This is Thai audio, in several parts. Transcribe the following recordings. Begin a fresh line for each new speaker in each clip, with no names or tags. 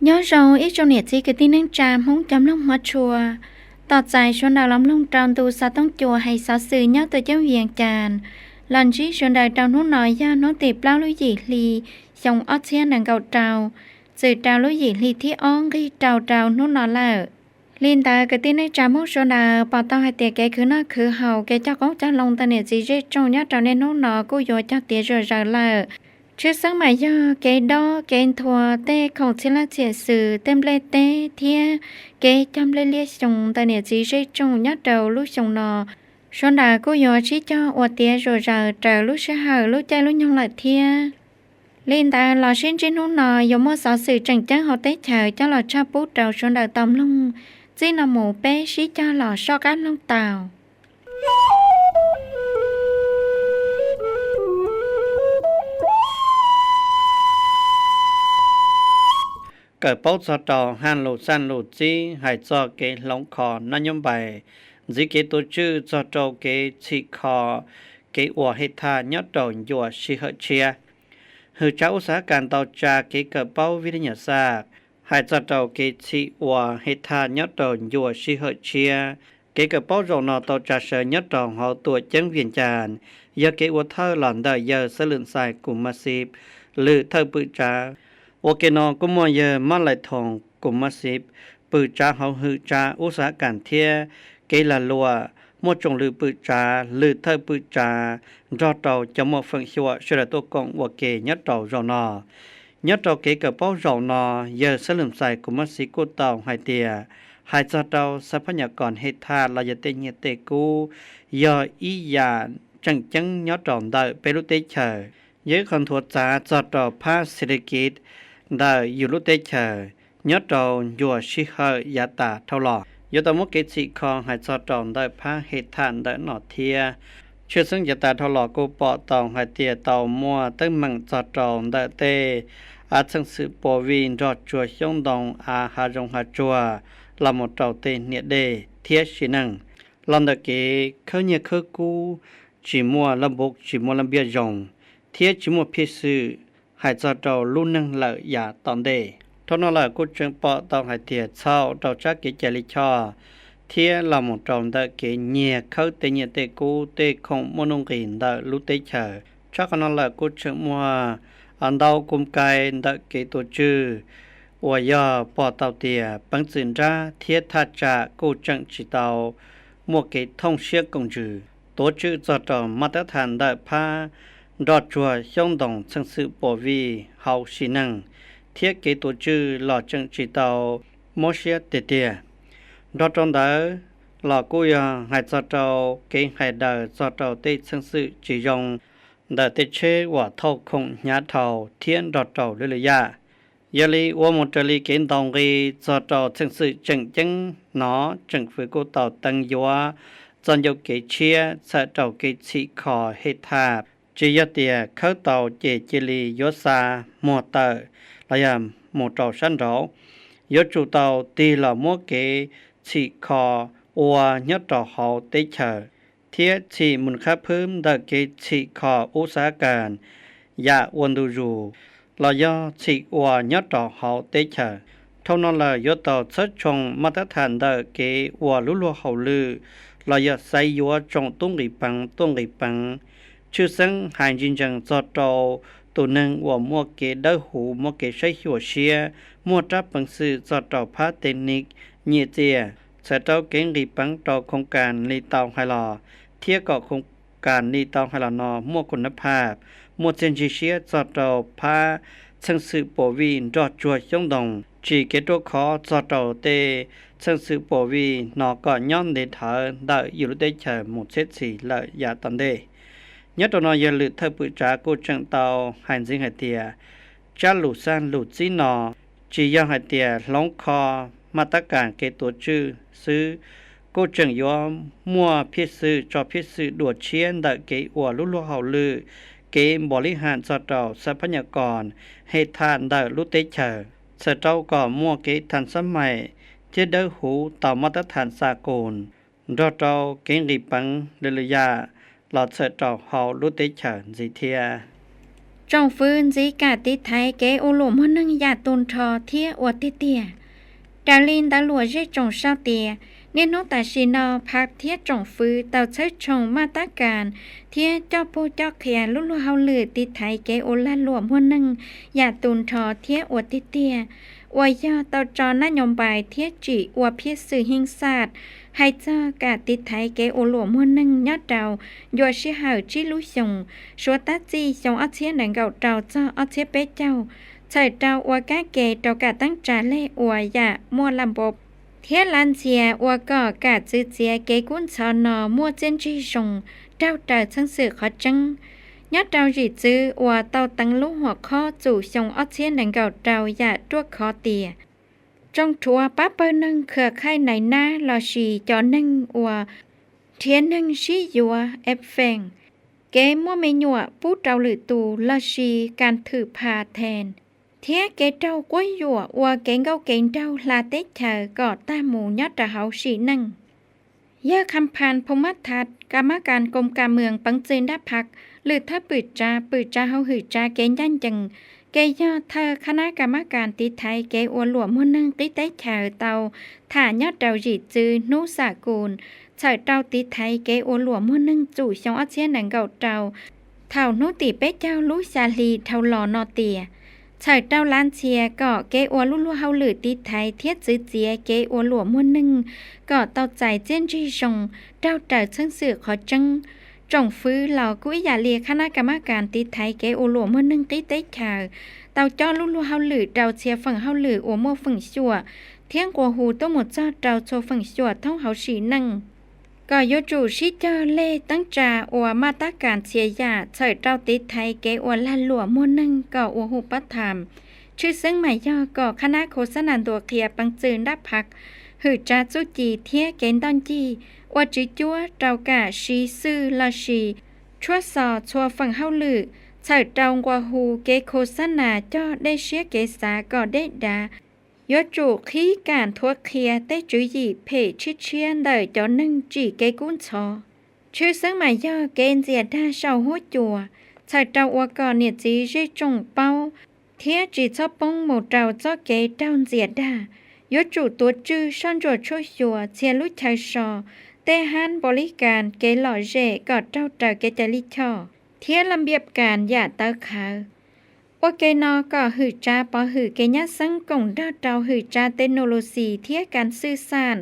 nhớ rằng ít trong nhiệt gì cái tin năng tràm không chấm lòng mất chùa tỏ dài xuân đào lắm lông tròn tu sa tông chùa hay sao xử nhớ từ trong viện tràn lần chí xuân đào tròn nó nói ra nó tìm lao lối gì lì dòng ót xiên đằng cầu trào sự trào lối gì lì thiết on khi trào nó nói là liên ta cái tin năng tràm không xuân đào bảo tao hay tiệt cái cứ nó cứ hầu cái cho có cho lòng ta nhiệt gì dễ trong nhớ trào nên nó nói cô dội cho tiệt rồi là trước sáng mà do cái đó cái thua tê không chỉ là chia sử tem lê tê thia cái chăm lê lê xong ta nè chỉ dây trong nhát đầu lúc xong nọ xuân đà cô nhỏ chỉ cho ở tia rồi giờ trời lúc sẽ hở lúc chơi lúc nhông lại thia lên ta lò xin trên hôm nọ giống một số sự chẳng chẳng họ tết chờ cho lò cha bút đầu xuân đà tầm lông chỉ là một bé chỉ cho lò so cá lông tàu
cỡ bốc cho trò hàn lụt san lụt chi hay cho cái lông khò nó nhóm bài dĩ cái tổ chức cho trò cái chỉ khò cái ủa hết tha nhớ trò dùa xì hợp chia hư cháu xã càn tàu trà cái cỡ bốc với nhà xa hay cho trò cái chỉ ủa hết tha nhớ trò dùa xì hợp chia cái cỡ bốc rồi nó tàu trà sợ nhớ trò họ tuổi chân viên tràn giờ cái ủa thơ lòn đời giờ sẽ lượn xài của massip lử thơ bự tràโอเคเนาะก็มัวเยอะมาหลายทองกุมมาสิบปือจ้าเฮาฮือจ้าอุตสาหการเทียเกลาลัวมัวจงลือปือจ้าลือเธอปือจ้ารอเตาจะมัวฟังชัวเสด็จตัวกองโอเคยัดเตาเราเนาะยัดเตาเกกับเป้าเราเนาะเยอะสลืมใส่กุมมาสิกูเตาไฮเตียหายจะเตาทรัพยากรเฮธาลายเตเนเตกูยออียาจังยัดเตาได้เปรุเตเชเยอะคนทัวจ้าจะเตาภาคเศรษฐกิจได้อยู่รุ่เตเชยอดเราอยู่ชิฮยาตาเท่าหล่อยอดมุกเกจิคองให้จอดองได้พาเหตุทานได้หนอเทียเชื่อซึ่งยาตาเท่าหล่อกูปอตองให้เตียเตามัวตั้งมังจอดองได้เตอาจังสือปวินรอดจัวช่องดองอาหารงหาจัวลำหมดเตาเตเนียเดเทียชินังลอนดะเกเขาเนี่ยเขากูจิมัวลำบกจิมัวลำเบียจงเทียจิมัวพิสือหายจอดเราลุ่นนั่งเหล่ายาตอนเดทนละกุจึงปอตองหายเตียเช้าเราจักเกจลิชอเทียลำหมดจอมได้เกเนียเขาเตเนียเตกูเตคงมนุงกินได้ลุเตเชอจักนละกุจึงมัวอันดาวกุมไกได้เกตัวจื้ออวยาปอเตาเตียปังจินจ้าเทียทัดจากกุจึงจิตเอามัวเกท่องเชียกงจือตัวจื้อจอดมาตรฐานได้พารอดจัวช่องดองชังสือปวีเฮาชินังเทียเกตัวจื้อหล่อจังจิตเอาโมเชียเตเตียรอดจงเดอหล่อกุยหายจอดเอาเกงหายเดอจอดเอาเตชังสือจียงเดอเตเชว่าเท่าคงญาเท่าเทียนรอดเอาเลยยายาลีว่าหมดลีเกณฑ์ตองกีจอดเอาชังสือจังหนอจังฝือกูเต่าตังยัวจอนยกเกเชียสะเจ้าเกชิคอเฮทาจียเตียเข้าเตาเจจิลียศาหมอเตอร์ลายามหมอเตาชั้นเรายศจูเตาตีหล่อมัวเกฉีคออัวยศต่อเขาเตเชอเทียฉีมุนค่าเพิ่มเดเกฉีคออุตสาหการยาวันดูรูลายอฉีอัวยศต่อเขาเตเชอเท่านั้นละยศต่อชัดชงมาตรฐานเดเกอัวลุลัวเขาลือลายใส่ยัวจงตุ้งริปังชื่อซึ่งหายจริงจังจอดเราตัวหนึ่งว่ามัวเกดหูมัวเกใช้หัวเชียมัวจับปังสื่อจอดเราพาเทคนิคเนียเจียใช้เจ้าเก่งรีปังต่อโครงการลีเตาไฮลอเทียกับโครงการลีเตาไฮลอนอมัวคุณภาพมัวเซนจิเชียจอดเราพาชังสื่อปวีนรอดจัวช่องดงจีเกตัวขอจอดเราเตชังสื่อปวีนอก่อนย้อนเดถาได้อยู่ได้เฉยหมดเซตสีเลยยาตันเดnhớ tao nói giờ lựa thợ bự trả cô chẳng tàu hành sinh hải tiề cha lụt san lụt xí nọ chỉ do hải tiề lóng kho mà tất cả cái tổ chức sư cô chẳng do mua phiết sư cho phiết sư đùa chiến đợi cái ủa lúc lúc hậu lự cái bỏ lý hạn cho tàu sắp phát nhạc còn hệ thàn đợi lúc tế chờ sở trâu có mua cái thàn sắp mày chế đỡ hú tàu mà tất thàn xa cồn do trâu cái rì bằng lư lư ya lọt sợ trò họ lúc tế chở gì thia
จงฟื้นจีกาติไทยเกโอหลวมหัวนึงยาตุนทอเทียอวดติเตียดาลินตาหลัวเจจงเศร้าเตียเนโนตาชินอพักเทียจงฟื้นเต่าใช้ชงมาตรการเทียเจ้าปูเจ้าเขียลุลุเฮาลือติไทยเกโอลาหลวมหัวนึงยาตุนทอเทียอวดติเตียอวยยอเต่าจอนนโยบายเทียจีอวเพียสื่อหิงศาสตร์ให้เจ้ากาติไทยเกโอหลวมหัวนึงยอดดาวยัวชิหาวจิลุชงชัวตาจีชงอัเชียนังเก่าเจ้าเจ้าอัเชียเปเจ้าใช่เจ้าอวกาเกเจ้ากาตั้งจาเล่อวยามัวลำบบเทียลันเจียอวก็กาจื้อเจียเกกุนชอนอมัวเจนจีชงเจ้าเต่าทั้งสื่อขอจังยอดดาวจีจื้ออวเต่าตั้งลูกหัวข้อจู่ชงอัเชียนังเก่าเจ้ายาตัวคอเตียtrong chùa bác bơ nâng khờ khai này na lò xì cho nâng ua thiên nâng xí dùa ép phèn kế mua mê nhụa bút trao lử tù lò xì can thử phà thèn thế kế trao quấy dùa ua kế ngâu kế trao là tết chờ gõ ta mù nhót trả hậu xì nângยาคำพานพมัดทัดกรรมการกรมการเมืองปังเจนได้พักหรือถ้าปืดจาเฮาหืดจาเกณฑ์ยันจังเกยอเธอคณะกรรมการติไทยเกอวหลวมหัวนึงติเต้เฉาเตาถ่ายอดดาวจีจือนุสากูลเฉาเตาติไทยเกอวหลวมหัวนึงจู่ชงอัเชียนหนังเก่าเตาเท่านุติเป๊เจ้าลุชาลีเท่าหล่อนอเตียเฉาเตาล้านเชียก็เกอวลุเฮาหลือติไทยเทียจื้อเจียเกอวหลวมหัวนึงก็เตาใจเจนจีชงเตาเต๋อเชิงสื่อขอจังจงฟื้นเหล่ากุ้ยอย่าเลียคณะกรรมการติไทยเกอวหลวมหัวนึงติเต้เฉาเตาจ้อลุเฮาหลือเตาเชียฝั่งเฮาหลือโอโมฝั่งชั่วเที่ยงกว่าหูต้องหมดจ้อเตาโชฝั่งชั่วท่องเฮาสีนั่งก็ยจูชิเจ้าเล่ตั้งจาอวมาตรการเชียยาเฉยเตาติไทยเกอวลาหลวมวนั่งก็อวหูปัถามชื่อซึ่งหมายย่อก็คณะโฆษณาตัวเคลียปังจืนดับพักหือจาจุจีเทียเกนตอนจีอวจิจัวเตากะชีซื่อลาชีชั่วสอชัวฝั่งเฮาหลือเฉยเตากว่าหูเกโฆษณาจ้อได้เชียเกษาก็ได้ดายจูขี้การทั่วเคลียได้จุยยีเพชิเชียนเดยจอนึ่งจีเกกุ้นชอชื่อซึ่งหมายย่อเกนเจียดาเศร้าหัวจัวเฉยเตาว่าก่อนเนี่ยจีเจจงเป้าเทียจีชอบปงหมูเตาจ้อเกเต้าเจียดายจูตัวจื้อซ่อนจวดช่วยชัวเชียลุชายชอเตหันบริการเกหล่อเจก็เจ้าเตาเกจลิชอเทียลำเบียบการอย่าเตอขาวว่าเกนอก็หือจาปอหือเกญะสังกงดาเตาหือจาเทคโนโลยีเทียการสื่อสาร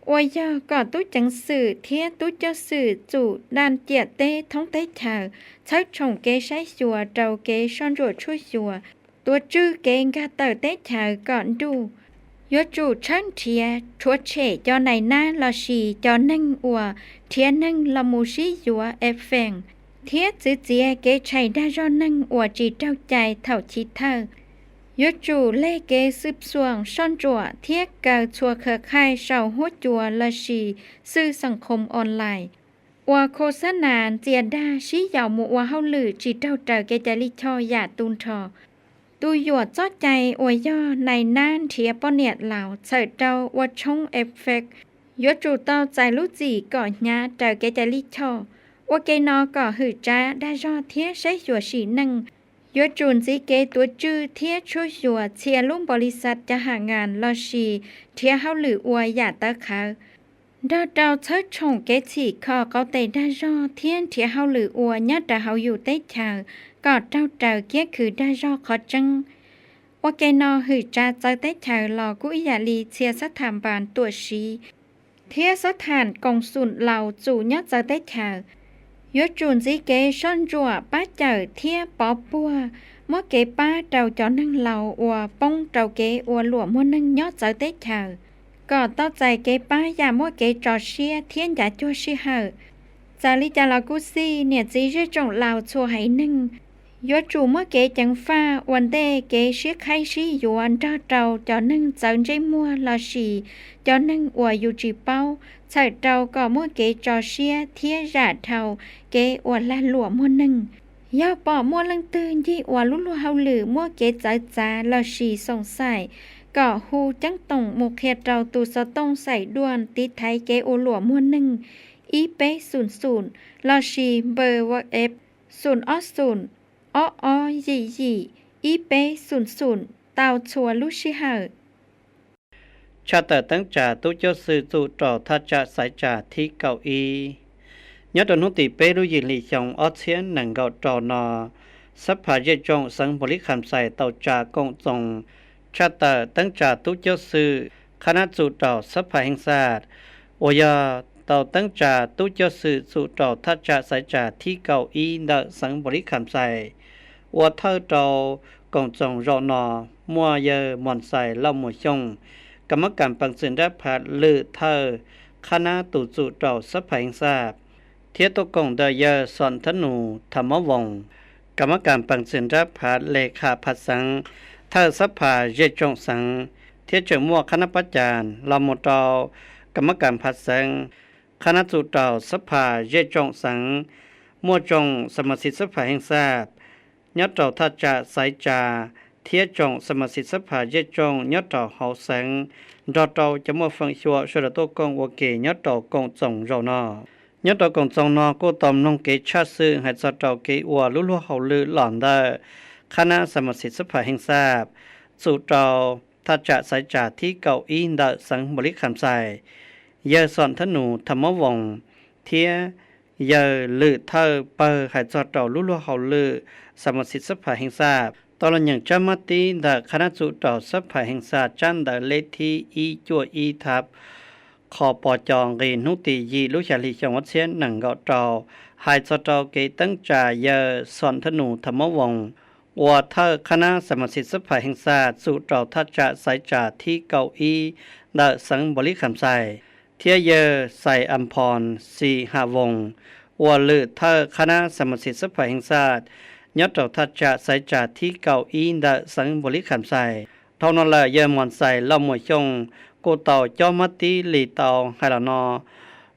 อวยย่อก็ตุ้จังสื่อเทียตุ้เจ้าสื่อจู่ด้านเจียเต้ท้องเต้ขาวใช้ชงเกใช้ชัวเตาเกซ่อนรวดช่วยชัวตัวจื้อเกงกาเตอเต้ขาวก่อนดูยจูชั้นเทียทัวเฉจอในหน้าลอชีจอนั่งอัวเทียนั่งละมูชิยัวเอฟเฟงเทียจื้อเจียเกชัยได้รอนั่งอัวจีเจ้าใจเท่าชิเธอยจูเล่เกสืบสวงซ่อนจัวเทียเกาชัวเครือข่ายเสาหัวจัวลอชีสื่อสังคมออนไลน์อัวโฆษณาเจียดาชี้ยาวมัวเฮาหลือจีเจ้าเตอเกจลิชอยาตุนทอตูหยวดจ้อใจอวยย่อในน่านเทียป้อเนียดเหล่าเฉิดเตาวัดชงเอฟเฟกยดจูเตาใจลุจีก่อนญาเตอเกจลิชอว่าเกนอก่อหือจ้าได้รอเทียใช้หัวสีนั่งยดจูนจีเกตัวจื้อเทียช่วยหัวเชียลุ่มบริษัทจะหางานลอชีเทียเฮาหรืออวยอย่าเตอขาวดาวเตาเฉิดชงเกจีคอเขาเตได้รอเทียนเทียเฮาหรืออวยญาแต่เฮาอยู่เต้ชาวก็เจ้าเตอเกียคือได้รอขอจังว่าเกนอหือจ้าเจอเต้ชาวหลอกุยาลีเชียสถานบานตัวชีเทียสถานกองสุนเหล่าจู่ญาเจอเต้ชาวยดจูนจีเกซ่อนจัวป้าเจอเทียปอปัวเมื่อเกป้าเจ้าจอนั่งเหล่าอัวป้องเจ้าเกอัวหลวมมั่วนั่งยอดเจอเต้ชาวก็ต้อใจเกป้ายามั่วเกจอเชียเทียนยาจัวชีเหอจาลิจาลากุซีเนี่ยจีเรจงเหล่าชัวให้นึ่งยดจูเมื่อเกจังฟ้าวันเดเกเชียไข่ชีอยู่อันเจ้าเตาจอนั่งเจินใจมัวลอชีจอนั่งอัวอยู่จีเป้าใส่เตาก็เมื่อเกจอเชียเทียราเทาเกอวลาหลวมัวนึ่งยาปอมัวลังตื่นยี่อวลุลุเฮาหรือมัวเกจจ้าลอชีสงสัยก็ฮูจังตงมุกเขตเราตูสตงใส่ด่วนติไทยเกโอหลวมัวนึ่งอีเป้00ลอชีเบอร์วอเอฟ0 0 อ้อยี่อีเป้ศูนย์เตาชัวลูชิเหอ
ชาแต่ตั้งจ่าตู้เจ้าสื่อจู่ต่อทัจจะสายจ่าที่เก้าอีnhớ đầu nút tì bê đôi gì lì chồng ở thiên nâng gạo trò nọ sắp phá dây chồng sân bồ lý khám xài tàu trà công chồng cha tờ tăng trà tú giáo sư khả năng chủ trò sắp phá hình sát ôi ya tàu tăng trà tú giáo sư chủ trò thắt trà sải trà thi cầu y nợ sân bồ lý khám xài ôi thơ trò công chồng rọ nọ mua giờ mòn xài lòng mùa chồng cảm mắc cảm bằng sự đáp phá lự thơ khả năng tụ chủ trò sắp phá hình sát thiết tổ công đời giờ soạn thất nụ thầm máu vòng cảm ơn cảm bằng sự đáp phá lệ khả phát sáng thơ sắp phá dễ trọng sáng thiết trưởng mua khả năng bắt chàn là một trò cảm ơn cảm phát sáng khả năng chủ trò sắp phá dễ trọng sáng mua trọngสมาชิกสภาแห่งชาติยอดtròทัจจะสายจาเทียจงสมาชิกสภาเยจงยอดtròหอแสงรอtròจะมัวฟังชัวช่วยตัวกงวเกยอดtròกงจงรอนอnhớ đó còn trong nó cô tầm nông kế cha sư hay cho trâu kế ua lú lú hậu lư lỏn đờ khả năng sắm một sắp phải hình sạp chủ trâu ta trả sai trả thi cầu in đợi sáng một lít khám sai giờ soạn thân nụ thầm máu vòng thía giờ lự thơ bờ hay cho trâu lú lú hậu lư sắm một sắp phải hình sạpตอนอย่างจำมาตีเดคณะจุดสัพพะแห่งศาสตร์จันเดเลทีอีจัวอีทับขอปอจองรีนุติยีลุชาลีจังหวัดเชียนหนังเกาะจอหายสตอเกตั้งจ่าเยอสอนธนูธรรมวงศ์วัวเธอคณะสมาชิกสภาแห่งศาสตร์สุจอทัจจะสายจ่าที่เก้าอี้เดสังบริคำใส่เทียเยอใส่อัมพรสีหาวงวัวลือเธอคณะสมาชิกสภาแห่งศาสตร์ยอดจอทัจจะสายจ่าที่เก้าอี้เดสังบริคำใส่เท่านั้นแหละเยอมอนใส่เล่าหมวยชงcô tàu cho mất tí lì tàu hay là nó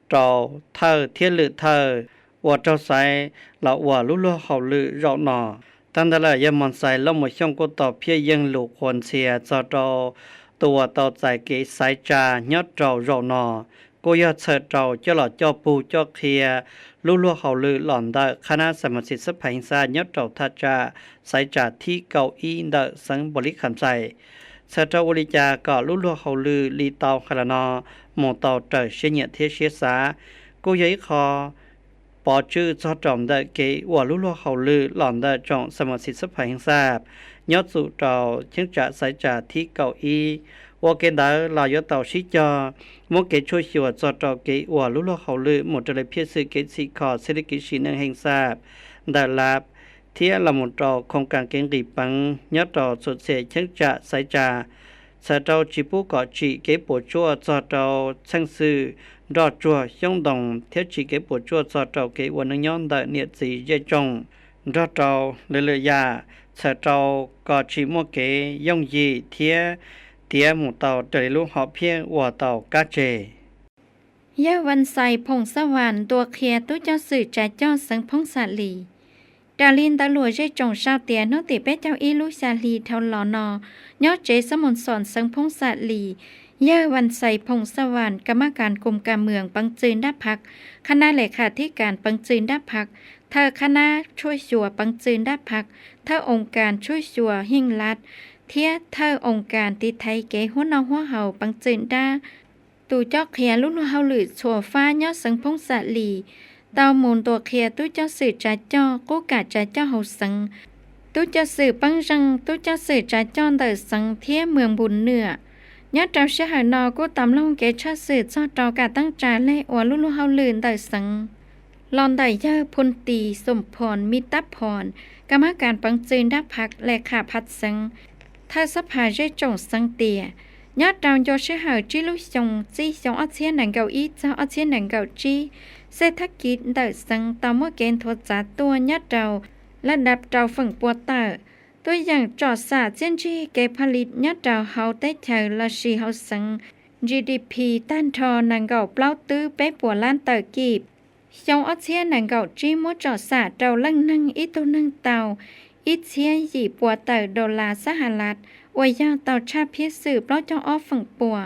trò thơ thiết lự thơ và trò sai là và lúc lúc hậu lự rõ nọ tăng đó là dân mòn sai lâu một trong cô tàu phía dân lục hồn xìa cho trò tàu tàu giải kế sai trà nhớ trò rõ nọ cô yêu sợ trò cho là cho bù cho kia lúc lúc hậu lự lỏn đợi khả năng sẵn một sự sắp hành xa nhớ trò thật trà sai trà thi cầu y đợi sáng bồ lý khám sai sở trâu u lý cha có lũ lúa hậu lư lý tàu khả nọ một tàu trời xe nhẹ thiết xe xá cô giấy kho bỏ chữ cho trọng đợi kế của lũ lúa hậu lư lòn đợi trọng sơ mật xịt sắp hành sạp nhớ dụ trò chứng trả xảy trả thi cầu y và kế đó là yếu tàu xí cho một kế chôi xìu cho trò kế của lũ lúa hậu lư một trở lại phía sự kế xị kho sẽ được kế xị nâng hành sạp đợi lạp thiết là một trò không càng kiến nghị bằng nhớ trò xuất sẽ chứng trả xảy trả sở trâu chỉ bố có chỉ kế bộ chua cho trâu sang sư đỏ chua giống đồng thiết chỉ kế bộ chua cho trâu kế của nông nhóm đợi nhiệt gì dây trồng đỏ trâu lừa lừa ya sở trâu có chỉ mua kế giống gì thiết một tàu trời lúc họ phía của tàu cá chê
ยะวันใส่พงสวรรค์ตัวเคลียตู้เจ้าสื่อจ่าจ้อสังพงศาลีดาลินตาหลัวใจจงชาวเตียนติเป็ดเจ้าอีลูกชาลีเท่าหลอนอยอดเจสมนสอนสังพงศาลีเยอะวันใส่พงสวรรค์กรรมการกรมการเมืองปังจืนดับพักคณะเลขาธิการปังจืนดับพักเธอคณะช่วยชัวปังจืนดับพักเธอองค์การช่วยชัวหิ่งลัดเทียเธอองค์การติไทยเก๋หัวนอหัวเห่าปังจืนด้าตูจอกเขียลุกเฮาหรือชัวฟ้ายอดสังพงศาลีตาวมูลตัวเคลียตู้เจ้าสื่อจ่าจ้อกู้กาจ่าจ้อเฮาสังตู้เจ้าสื่อปังจังตู้เจ้าสื่อจ่าจ้อเดิสังเทียเมืองบุญเหนือยอดเจ้าเสียหายนอกู้ตำลงเกชสื่อจ้อจอกาตั้งจ่าเล่อวลุลุเฮาลื่นเดิสังลอนไดเยอพลตีสมพรมิตรพรกรรมการปังจืนดับพักและขาพัดสังถ้าสภาใจจงสังเตียยอดดาวโยเสียหายจีลุชงจีจงอัดเชียนหนังเกาอีเจ้าอัดเชียนหนังเกาจีเศรษฐกิจเดิสังตามว่าเกณฑ์ทวจัดตัวยัดเราระดับเราฝั่งปัวเตอร์ตัวอย่างจอดสาเจนจีเกผลิตยัดเราเฮาได้เธอละชีเฮาสัง GDP ต้านทอนังเก่าเปล่าตื้อเป๊ะปัวล้านเตอร์กีบชงอัดเชียนหนังเก่าจีมัวจอดสาเราลังนั่งอีตัวนั่งเตาอีเชียหยีปัวเตอร์ดอลลาร์สหรัฐอวยยาเตาชาเพียสืบเปล่าจองออฟฝั่งปัว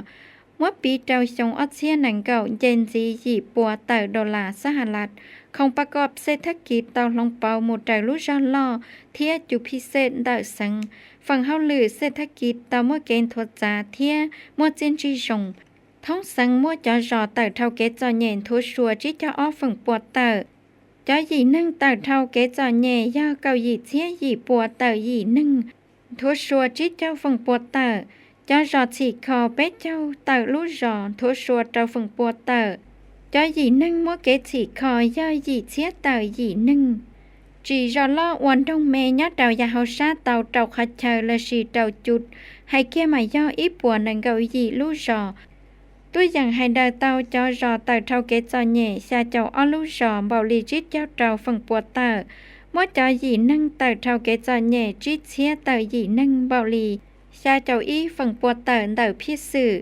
เมื่อปีเจ้าชงออสเซียหนังเก่าเยนจีหยีปัวเตอร์ดอลลาร์สหรัฐ ของประกอบเศรษฐกิจเตาลงเปาหมดใจรู้จอนล่อเทียจุพิเศษดาวสังฝั่งเฮาลือเศรษฐกิจเตามั่วเกณฑ์ทวจาเทียมั่วเจนจีชงท้องสังมั่วจอจอเต่าเท่าเกจอเย็นทัวชัวจิจออ้อฝั่งปวดเต่าจอหยีนึ่งเต่าเท่าเกจอเย่ย่อเกาหยีเทียหยีปัวเต่าหยีนึ่งทัวชัวจิเจ้าฝั่งปวดเต่าจอจอฉีกคอเป็ดเจ้าเต่าลู่จอทัวชัวเต่าฝั่งปวดเต่าจอหยีนึ่งมั่วเกฉีกคอย่อหยีเทียเต่าหยีนึ่งจีจอล่อวันตรงเมยเต่ายาเฮาซาเต่าเต่าขัดเชยละสีเต่าจุดให้เกี่ยมาย่ออีปัวนังเกาหยีลู่จอตัวอย่างให้ดาวเต่าจอจอเต่าเท่าเกจอเย่ชาเจ้าอ้อลู่จอเบาลีจิตเจ้าเต่าฝั่งปวดเต่ามั่วจอหยีนึ่งเต่าเท่าเกจอเย่จิตเชียเต่าหยีนึ่งเบาลีชาเจ้าอีฝั่งปวดเต่าเต่าพิสื่อ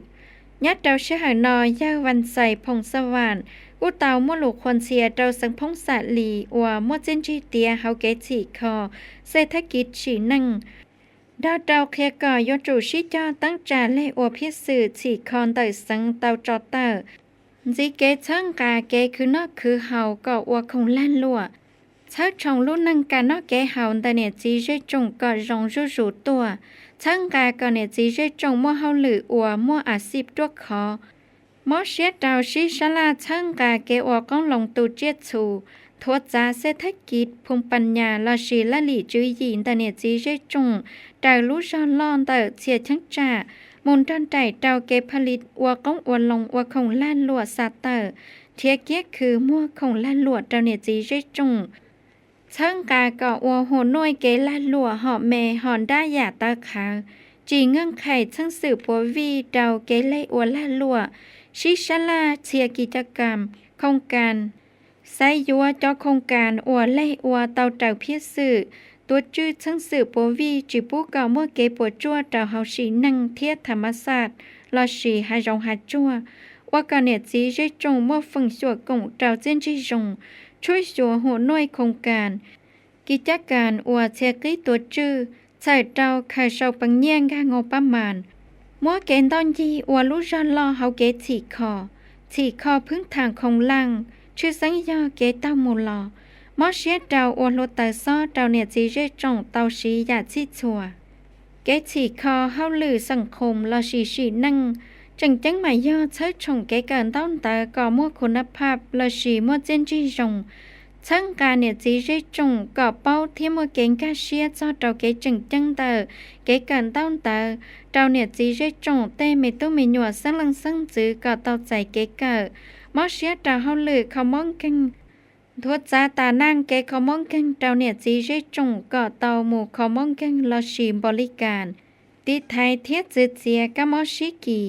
ยัดเต่าเชื่อหานอยาวันใสพงสวรรค์กูเต่ามั่วลูกคนเชียเต่าสังพงศาลีอัวมั่วเจนจีเตียเฮาเกฉีคอเศรษฐกิจฉีนึ่งดาวเต่าเคลียก่อยจูชิจอตั้งจาเลอัวพิสื่อฉีคอนเต่าสังเต่าจอเต่าจีเกเชิงกาเกคือนอกคือเฮาก็อัวคงลั่นลัวเชิดชงลุ่นนังกานอกเกเฮาแต่เนี่ยจีเจจงก็รองจูจูตัวเชิงกาก็เนี่ยจีเจจงมั่วเฮาหรืออัวมั่วอาศิบตัวคอมอเชียดาวชิชลาเชิงกาเกอัวก้องลงตูเจียชูทวจาเศรษฐกิจภูมิปัญญาลาชีละหลีจื้อยีนแต่เนี่ยจีเจจงดาวรู้จอนลอนเตอเชียชังจ่ามุนทันใจดาวเกผลิตอัวก้องอัวลงอัวคงล้านลัวซาเตอเทียเกียคือมั่วคงล้านลัวดาวเนี่ยจีเจจงเชิงกาก็อัวโหน่วยเกล้านลัวหอบเมหอนได้หยาตาขาวจีเงื่อนไขเชิงสืบปัววีดาวเกไลอัวล้านลัวชิชลาเชียกิจกรรมโครงการไซยัวจอโครงการอัวไล่อัวเตาเต่าเพียสื่อตัวจื้อทั้งสื่อปัววีจีปูเก่าเมื่อเกปัวจั่วเต่าเฮาชีนังเทียธรรมศาสตร์ลอชีหายงหาจั่วว่าการเนี่ยจีเจจงเมื่อฝึงสัวกงเต่าเจนจีจงช่วยสัวหัวหน่วยโครงการกิจการอัวเชกิตัวจื้อใส่เต่าไข่เสาปังเยี่ยงกางประมาณมัวเกณฑ์ตอนยีอัวรู้จอนรอเฮาเกฉีคอพึ่งทางของล่างชื่อสังยอเกเต้ามูลอมอเชียดาวอัวโลตาซ้อดาวเนี่ยจีเจจงเตาชียาชิชัวเกฉีคอเฮาลือสังคมลอชีนั่งจังหมายย่อเชิดชงเกเกินต้นตาก่อมั่วคุณภาพลอชีมั่วเจนจีจงช่างการเนี่ยจีเจจงก่อเป้าที่มั่วเก่งกาเชียจอดาวเกจังเตอเกเกินต้นตาดาวเนี่ยจีเจจงเต้ไม่ตู้ไม่หนัวสังลังสังจือก่อเตาใจเกเกิดมอเชียดาวเฮาลือเขามองกันทวดจาตานางเกเขามองกันดาวเนี่ยจีเจจงก่อเตาหมู่เขามองกันลอชีบริการติไทยเทียจืดเสียกะมอชิกี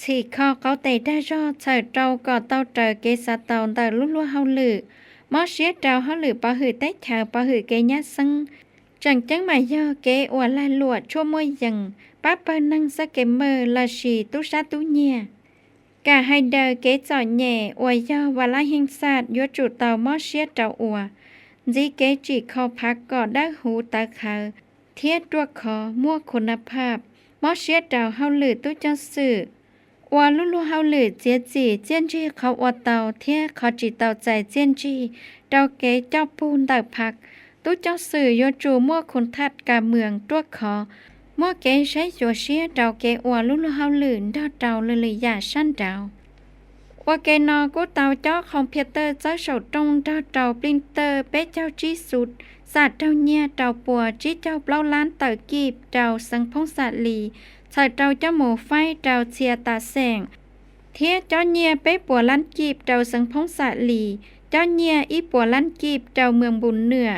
ฉีคอเขาเตได้รอเฉิดเตาก่อเตาเตอเกสาเตาเตอลุ่เฮาลือมอเชียดาวเฮาลือปะหือได้แถวปะหือเกญะซังจังหมายย่อเกอวลาลวดชั่วมวยยังป้าเปนังสะเกมเมอร์ลาชีตุซาตุเนียกาให้เดอเกจอแย่อวยย่อวลาหิงศาสตร์ยจุเตามอเชียเตาอัวจีเกจิเข้าพักก่อได้หูตาขาวเทียตัวคอมั่วคุณภาพมอเชียเตาเฮาลือตุจังสื่ออัวลุ่เฮาลือเจียจีเจียนจีเขาอัวเตาเทียเขาจีเตาใจเจียนจีเตาเกเจ้าปูนเตาพักตุเจ้าสื่อยจูมั่วคุณทัดกาเมืองตัวคอมั่วเกใช้จัวเชียดาวเกอัวลุ่เฮาลือดาวเตาเลยยาสั้นดาวว่าเกนอกูเตาเจ้าคอมพิวเตอร์เจ้าเฉาตรงดาวเตาปรินเตอร์เป๊ะเจ้าจีสุดศาสตร์เจ้าเนี่ยเตาปัวจีเจ้าเปล่าล้านเตากีบเตาสังพงศาลีใส่เตาเจ้าหมูไฟเตาเชียตาแสงเทียเจ้าเนี่ยเป๊ะปัวล้านกีบเตาสังพงศาลีเจ้าเนี่ยอีปัวล้านกีบเตาเมืองบุญเหนือ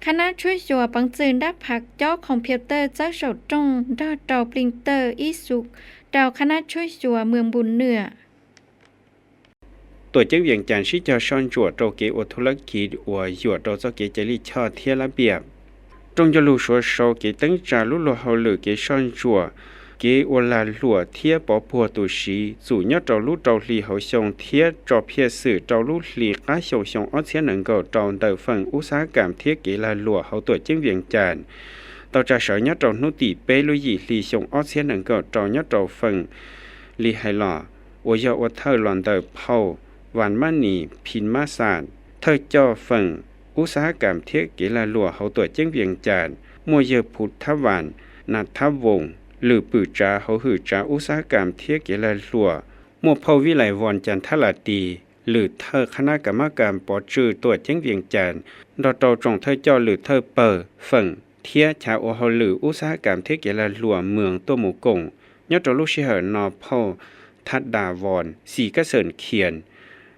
คณะช่วยจัวปังจืนได้ผักเจ้าคอมพิวเตอร์เจ้าเฉาตรงดาวเตาปรินเตอร์อีสุกเตาคณะช่วยจัวเมืองบุญเหนือ
ตัวเจ้าเวียงจันทร์ชิเจ้าซ่อนจวดโตเกอธุรกิจอัวหยวดโตเจ้าเกจลิชอเทียระเบียบจงจะรู้ชัวโชเกตั้งจาลุโลเฮาลือเกซ่อนจัวเกอลาลัวเทียปอพัวตุชีสู่ยอดเจ้าลู่เจ้าลีเฮาชงเทียจอเพียสื่อเจ้าลู่ลีก้าชงชงอ้อเทียหนังเก่าเจ้าเดิฟังอุตสาหกรรมเทียเกลาลัวเฮาตัวเจ้าเวียงจันทร์ต่อจากสอยอดเจ้านุติเปลุยลีชงอ้อเทียหนังเก่าเจ้ายอดเจ้าฟังลีไฮลาอวยอวเทอร์ลอนเดอร์เผาวันมานีพินมาสาน
เธอเจ้าฝังอุตสาหกรรมเทเกลาลัวเขาตัวเจ้งเวียงจานมัวเยพุทธวานนัทวงศ์หรือปือจาเขาหือจาอุตสาหกรรมเทเกลาลัวมัวพาวิไลวรจันทลาตีหรือเธอคณะกรรมการปอจื้อตัวเจ้งเวียงจานดอตจงเธอเจ้าหรือเธอเปอฝังเทียชาวโอหรืออุตสาหกรรมเทเกลาลัวเมืองตัวหมู่กงยอดลูกเชหนอพ่อทัดดาวรสีกระเสริญเขียน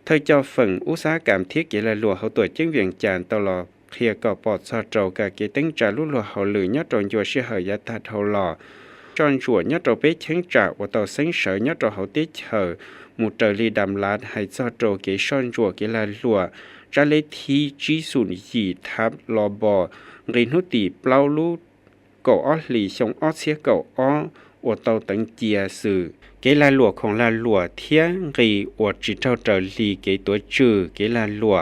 เธอเจ้าฝังอุตสาหกรรมเทเกลาลัวเขาตัวเจ้งเวียงจานตลอดเคลียก็ปอดซอโจกะเกตั้งจาลุลัวเขาหรือยอดโยเชหยาตาเทาหล่อจอนจวนยอดไปเชิงจากว่าต่อเส้นเสยยอดเขาติเชอมุตรีดำลาดให้ซอโจเกชอนจัวเกลาลัวจะเลทีจีสุนยีทับลอบอรินหุติเปล่าลูก่ออ้อหลีชงอ้อเสียก่ออ้ออวดเตาตังเจียสื่อเกลาลัวของลาลัวเทียรีอวดจิตเท่าเตลีเกตัวจือเกลาลัว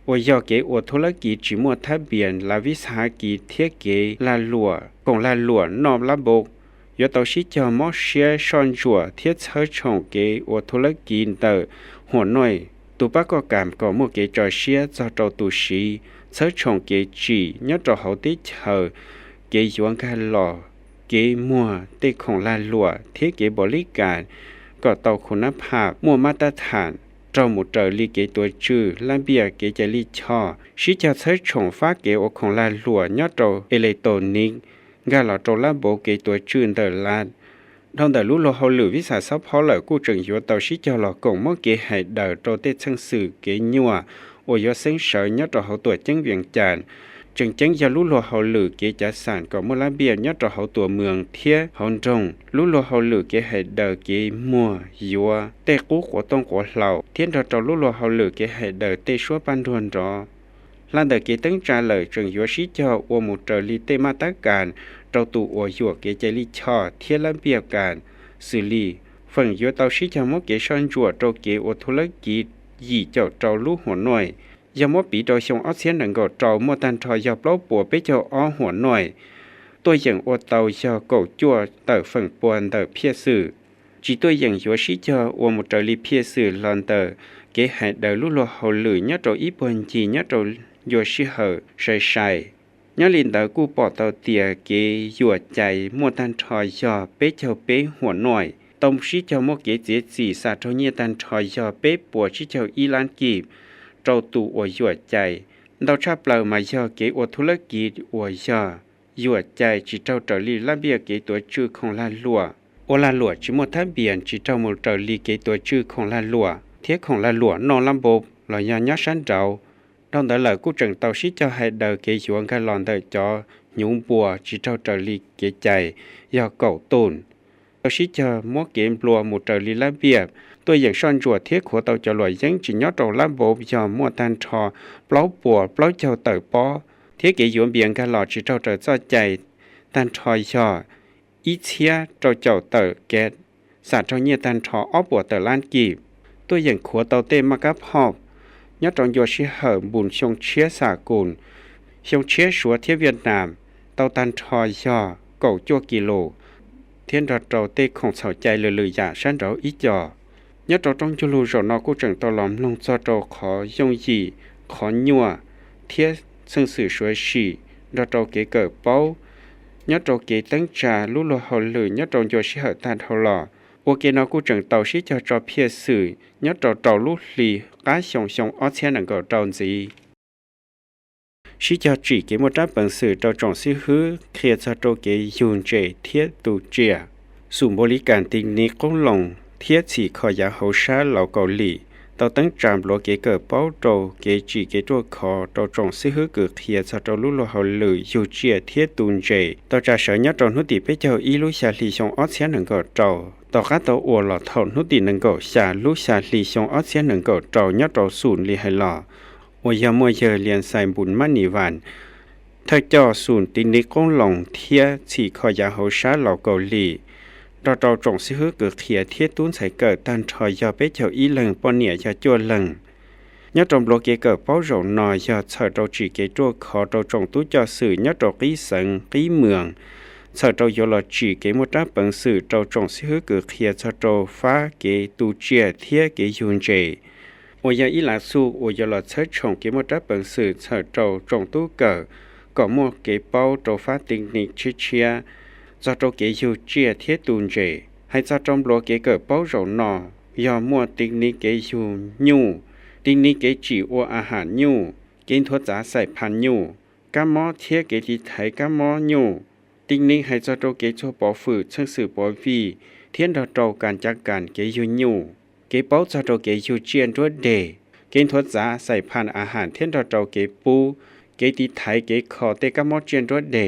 ว่ายอเกอวดธุรกิจจิมัวทะเบียนลาวิสากิเทียเกลาลัวของลาลัวนอบระบบยอเตาชิจอมอเชียชอนจัวเทียเชอชงเกอวดธุรกิจเตอหัวหน่อยตุปะกกามก็มัวเกจอเชียจอเตาตุชีเชอชงเกจียอดเขาติเชอเกยวนกันหล่อเกมัวเตของลาลัวเทเกบริการก็เตาคุณภาพมัวมาตรฐานเจ้าหมูเตอลีเกตัวจื้อลาเบียเกจะลีช่อชิจะใช้ชงฟ้าเกอของลาลัวยอดโตอิเล็กทรอนิกกาลอโตลาโบเกตัวจื้อเตอลาดดองแต่รู้โลเขาหรือวิสาซับพอเหล่ากู้จึงยัวเตาชิจะหลอกงมอเกให้เดอโตเตชังสื่อเกญัวโอยอเส้นเสยยอดโตเขาตัวจังเวียงจานจึงจังยาลุโลเขาหรือเกจัสานก็มุลาเบียยอดเขาตัวเมืองเทียฮอนจงลุโลเขาหรือเกให้เดอเกมัวยัวเตกูขวต้องขวเหล่าเทียนเราลุโลเขาหรือเกให้เดอเตชัวปันดวนรอลานเดอเกตั้งจาเลยจึงยัวชิเจ้าอวมุตรีเตมาตาการเราตัวอวยัวเกจลิชอเทียลำเบียการสิลีฝั่งยัวเตาชิจามอเกชอนจัวโตเกอธุรกิจยี่เจ้าเจ้าลูกหัวหน่อยยามปีโดยชงอ้อเสียนหนังก็เจ้ามัวตันทอยาเปล่าปัวไปเจ้าอ้อหัวหน่อยตัวอย่างอดเตาเจ้าเก่าจั่วเตอฝั่งปวนเตอเพียสื่อจีตัวอย่างยัวชิเจ้าอวมุตรีเพียสื่อลอนเตอเกให้เดลุโลเขาหรือยัดโตอีปวนจียัดโตยัวชิเหอใช่ใช่ยัลินเตอกูปอเตาเตียเกยัวใจมัวตันทอยาไปเจ้าไปหัวหน่อยตมชิเจ้าโมเกเจสีสาทเนียตันทอยาไปปัวชิเจ้าอีลานกีบเจ้าตู่อวยยั่วใจเราชอบเปล่ามาย่อเกอวธุรกิจอวยย่อยั่วใจจิตเจ้าเตอลีลาเบียเกตัวชื่อของลาลัวโอลาลัวจิมทะเบียนจิตเจ้ามุตอลีเกตัวชื่อของลาลัวเทียของลาลัวนอนลำบบหล่อยยัชันเจ้าดองแต่ละกู้จังเตาชิเจ้าให้เดอเกยวนกันหลอนเตอจอหยุงบัวจิตเจ้าเตอลีเกใจย่อเก่าต้นเตาชิเจ้ามอเกมปลัวมุตอลีลาเบียตัวอย่างซ่อนจั่วเทียขัวเตาจะลอยยังจิยอดเราลำบบยอมมัวตันทอเปล่าปัวเปล่าเจ้าเตอปอเทียเกยวนเบียงกันหลอดจิตเจ้าเตอจ้าใจตันทอยย่ออีเชียเจ้าเตอแกดสาทเนียตันทออ้อปัวเตอล้านกีบตัวอย่างขัวเตาเตมากระพอบยอดจงโยชิเหอบุญชงเชียสากุลชงเชียชัวเทียเวียดนามเตาตันทอยย่อเก่าจั่วกิโลเทียนเราเตของเสาใจเลยๆอย่าชั้นเราอีจ่อยอดต้องจุลูจนอกู้จังตอลอมลงจอโตขอยงยีขอญัวเทียซึ่งสื่อช่วยชีดอโตเกเกิดเป้ายอดเกตั้งจาลุโลหหรือยอดโยชิเหอตันทอลอโอเกนอกู้จังเตาชิจอจอเพียสื่อยอดเตาลุลีก้าชงอ้อเชียนังก็เตาจีชิจอจีเกมจับปังสื่อเตาจงซิฮือเคลียจอโตเกยุนเจเทียตูเจียศูนย์บริการตินิกงลงเทียสีขอยาโฮชาเหล่าเกาหลีต่อตั้งจามโลเกเกิดเป้าโตเกจีเกตัวคอต่อจงซิฮือเกิดเทียซาโตลุโลเฮาหรือยูเจียเทียตุนเจต่อจากเสยยอดนุติไปเจ้าอีลุชาลีชงออเซียนังก็เจ้าต่อข้าตัวอวหล่อเท่านุตินังก็ชาลุชาลีชงออเซียนังก็เจ้ายอดศูนย์ลีให้หล่อโอยามวยเยเลียนใส่บุญมันิวันถ้าเจ้าศูนย์ตินิกงหลงเทียสีขอยาโฮชาเหล่าเกาหลีเราจงซิฮือเกิดเขียเทียตุ้นใส่เกิดตันทอยยาไปเจ้าอีเหลิงปอนเนี่ยยาจวนเหลิงยอดจมโลเกเกิดเป้าโจนอยยาเฉดเราจีเกตัวขอเราจงตุ้จอสื่อยอดกีสังกีเมืองเฉดเราโยลจีเกมดาปังสื่อเราจงซิฮือเกิดเขียเฉดเราฟ้าเกตูเจียเทียเกยุนเจ โอยาอีหลาสูโอยาหลอดเชิดชงเกมดับเปิงสื่อเชิดโจจงตู้เกิดก่อมัวเกเป้าโจฟ้าติงนิชิเชียจะโจเกยูเจียเทียตูนเจให้จะจอมโลเกเกิดเป้าโจนอยอมัวติงนิเกยูยูติงนิเกจีอัวอาหารยูกินทั่วจ๋าใส่พันยูกะมอเทียเกที่ไทยกะมอยูติงนิให้จะโจเกโชปอฝืดเชิงสื่อปอวีเทียนเราโจการจักการเกยูยูเกเป้าจะโจเกยูเจียนด้วยเดเกณฑ์ทดจ้าใส่พันอาหารเทียนเราโจเกปูเกติไทยเกขอเตกะมอเจียนด้วยเด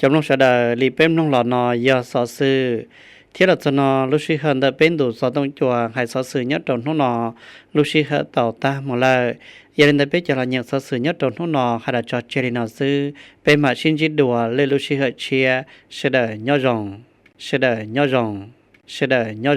จำลองชาดาลีเป้มน้องหลอนอยาสอซื้อเทียรัชนอลูชิฮันได้เป็นดูสอต้องจัวให้สอซื้อยัดตนน้องลูชิฮันเต่าตาหมดเลยยาเรนได้เป็นจราญสอซื้อยัดตนน้องให้ได้จอดเจริญซื้อเป็นมาชินจิตดัวเลยลูชิฮันเชียเสดยอจงเสดยอจงเสดยอจง